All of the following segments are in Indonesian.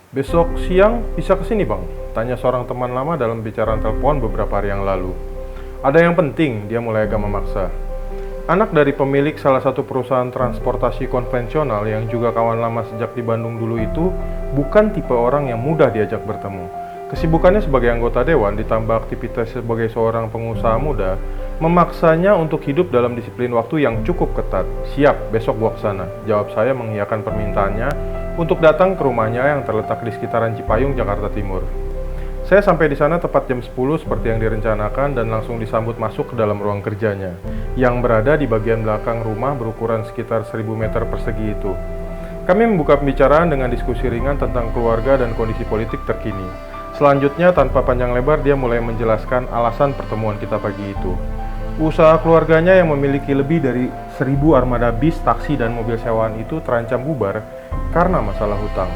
Besok siang bisa kesini bang? Tanya seorang teman lama dalam bicaraan telepon beberapa hari yang lalu. Ada yang penting, dia mulai agak memaksa. Anak dari pemilik salah satu perusahaan transportasi konvensional yang juga kawan lama sejak di Bandung dulu itu bukan tipe orang yang mudah diajak bertemu. Kesibukannya sebagai anggota dewan ditambah aktivitas sebagai seorang pengusaha muda memaksanya untuk hidup dalam disiplin waktu yang cukup ketat. Siap, besok gua kesana, jawab saya mengiyakan permintaannya untuk datang ke rumahnya yang terletak di sekitaran Cipayung, Jakarta Timur. Saya sampai di sana tepat jam 10 seperti yang direncanakan dan langsung disambut masuk ke dalam ruang kerjanya yang berada di bagian belakang rumah berukuran sekitar 1000 meter persegi itu. Kami membuka pembicaraan dengan diskusi ringan tentang keluarga dan kondisi politik terkini. Selanjutnya, tanpa panjang lebar, dia mulai menjelaskan alasan pertemuan kita pagi itu. Usaha keluarganya yang memiliki lebih dari 1000 armada bis, taksi, dan mobil sewaan itu terancam bubar karena masalah hutang.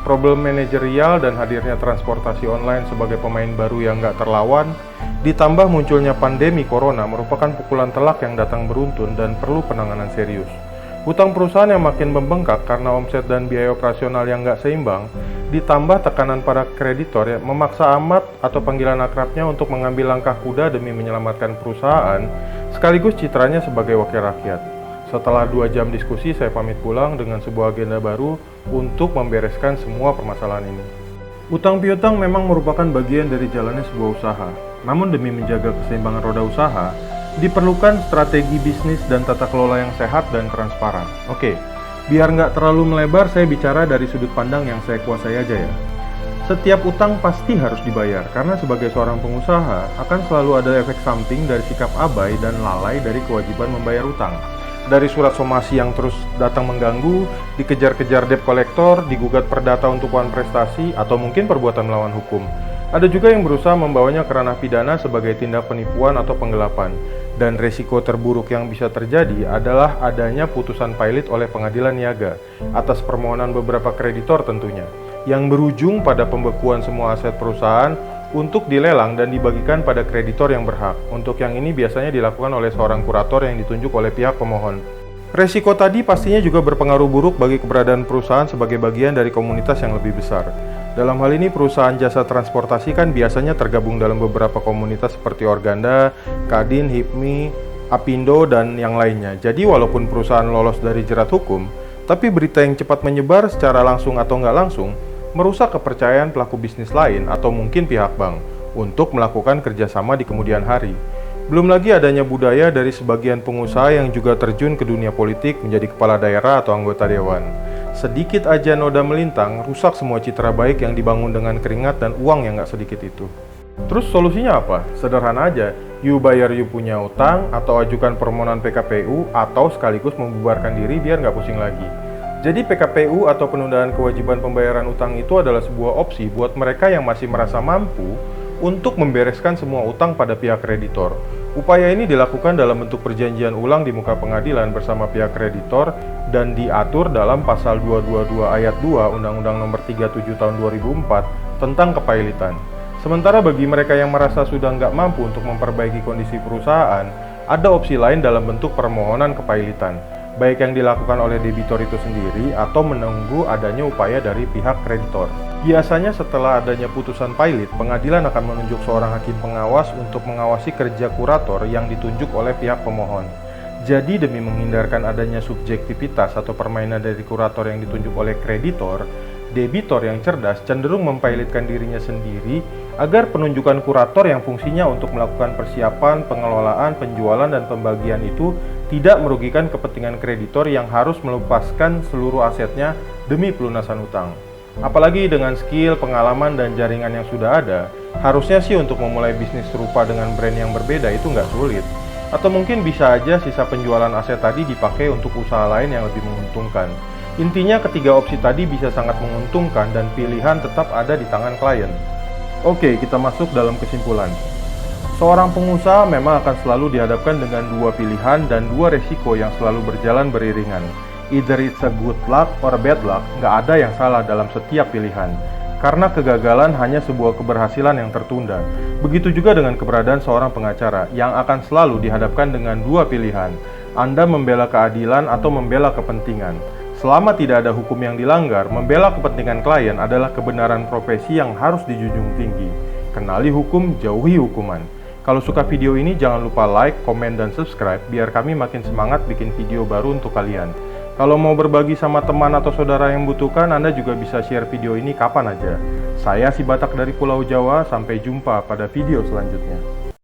Problem manajerial dan hadirnya transportasi online sebagai pemain baru yang gak terlawan, ditambah munculnya pandemi corona merupakan pukulan telak yang datang beruntun dan perlu penanganan serius. Hutang perusahaan yang makin membengkak karena omset dan biaya operasional yang gak seimbang, ditambah tekanan para kreditor yang memaksa amat atau panggilan akrabnya untuk mengambil langkah kuda demi menyelamatkan perusahaan, sekaligus citranya sebagai wakil rakyat. Setelah 2 jam diskusi, saya pamit pulang dengan sebuah agenda baru untuk membereskan semua permasalahan ini. Utang piutang memang merupakan bagian dari jalannya sebuah usaha. Namun demi menjaga keseimbangan roda usaha, diperlukan strategi bisnis dan tata kelola yang sehat dan transparan. Oke, biar nggak terlalu melebar, saya bicara dari sudut pandang yang saya kuasai aja ya. Setiap utang pasti harus dibayar, karena sebagai seorang pengusaha, akan selalu ada efek samping dari sikap abai dan lalai dari kewajiban membayar utang. Dari surat somasi yang terus datang mengganggu, dikejar-kejar debt collector, digugat perdata untuk uang prestasi, atau mungkin perbuatan melawan hukum. Ada juga yang berusaha membawanya ke ranah pidana sebagai tindak penipuan atau penggelapan. Dan resiko terburuk yang bisa terjadi adalah adanya putusan pailit oleh pengadilan niaga atas permohonan beberapa kreditor tentunya, yang berujung pada pembekuan semua aset perusahaan untuk dilelang dan dibagikan pada kreditor yang berhak. Untuk yang ini biasanya dilakukan oleh seorang kurator yang ditunjuk oleh pihak pemohon. Resiko tadi pastinya juga berpengaruh buruk bagi keberadaan perusahaan sebagai bagian dari komunitas yang lebih besar. Dalam hal ini perusahaan jasa transportasi kan biasanya tergabung dalam beberapa komunitas seperti Organda, Kadin, HIPMI, Apindo, dan yang lainnya. Jadi walaupun perusahaan lolos dari jerat hukum, tapi berita yang cepat menyebar secara langsung atau nggak langsung merusak kepercayaan pelaku bisnis lain atau mungkin pihak bank untuk melakukan kerjasama di kemudian hari. Belum lagi adanya budaya dari sebagian pengusaha yang juga terjun ke dunia politik menjadi kepala daerah atau anggota dewan. Sedikit aja noda melintang, rusak semua citra baik yang dibangun dengan keringat dan uang yang gak sedikit itu. Terus solusinya apa? Sederhana aja, you bayar you punya utang, atau ajukan permohonan PKPU, atau sekaligus membubarkan diri biar gak pusing lagi. Jadi PKPU atau penundaan kewajiban pembayaran utang itu adalah sebuah opsi buat mereka yang masih merasa mampu untuk membereskan semua utang pada pihak kreditor. Upaya ini dilakukan dalam bentuk perjanjian ulang di muka pengadilan bersama pihak kreditor dan diatur dalam pasal 222 ayat 2 Undang-Undang Nomor 37 Tahun 2004 tentang kepailitan. Sementara bagi mereka yang merasa sudah nggak mampu untuk memperbaiki kondisi perusahaan, ada opsi lain dalam bentuk permohonan kepailitan, baik yang dilakukan oleh debitor itu sendiri atau menunggu adanya upaya dari pihak kreditor. Biasanya setelah adanya putusan pailit, pengadilan akan menunjuk seorang hakim pengawas untuk mengawasi kerja kurator yang ditunjuk oleh pihak pemohon. Jadi demi menghindarkan adanya subjektivitas atau permainan dari kurator yang ditunjuk oleh kreditor, debitor yang cerdas cenderung mempailitkan dirinya sendiri agar penunjukan kurator yang fungsinya untuk melakukan persiapan, pengelolaan, penjualan, dan pembagian itu tidak merugikan kepentingan kreditor yang harus melepaskan seluruh asetnya demi pelunasan utang. Apalagi dengan skill, pengalaman, dan jaringan yang sudah ada, harusnya sih untuk memulai bisnis serupa dengan brand yang berbeda itu nggak sulit. Atau mungkin bisa aja sisa penjualan aset tadi dipakai untuk usaha lain yang lebih menguntungkan. Intinya ketiga opsi tadi bisa sangat menguntungkan dan pilihan tetap ada di tangan klien. Oke, kita masuk dalam kesimpulan. Seorang pengusaha memang akan selalu dihadapkan dengan dua pilihan dan dua resiko yang selalu berjalan beriringan. Either it's a good luck or bad luck, nggak ada yang salah dalam setiap pilihan. Karena kegagalan hanya sebuah keberhasilan yang tertunda. Begitu juga dengan keberadaan seorang pengacara yang akan selalu dihadapkan dengan dua pilihan. Anda membela keadilan atau membela kepentingan. Selama tidak ada hukum yang dilanggar, membela kepentingan klien adalah kebenaran profesi yang harus dijunjung tinggi. Kenali hukum, jauhi hukuman. Kalau suka video ini, jangan lupa like, komen, dan subscribe biar kami makin semangat bikin video baru untuk kalian. Kalau mau berbagi sama teman atau saudara yang butuhkan, Anda juga bisa share video ini kapan aja. Saya si Batak dari Pulau Jawa, sampai jumpa pada video selanjutnya.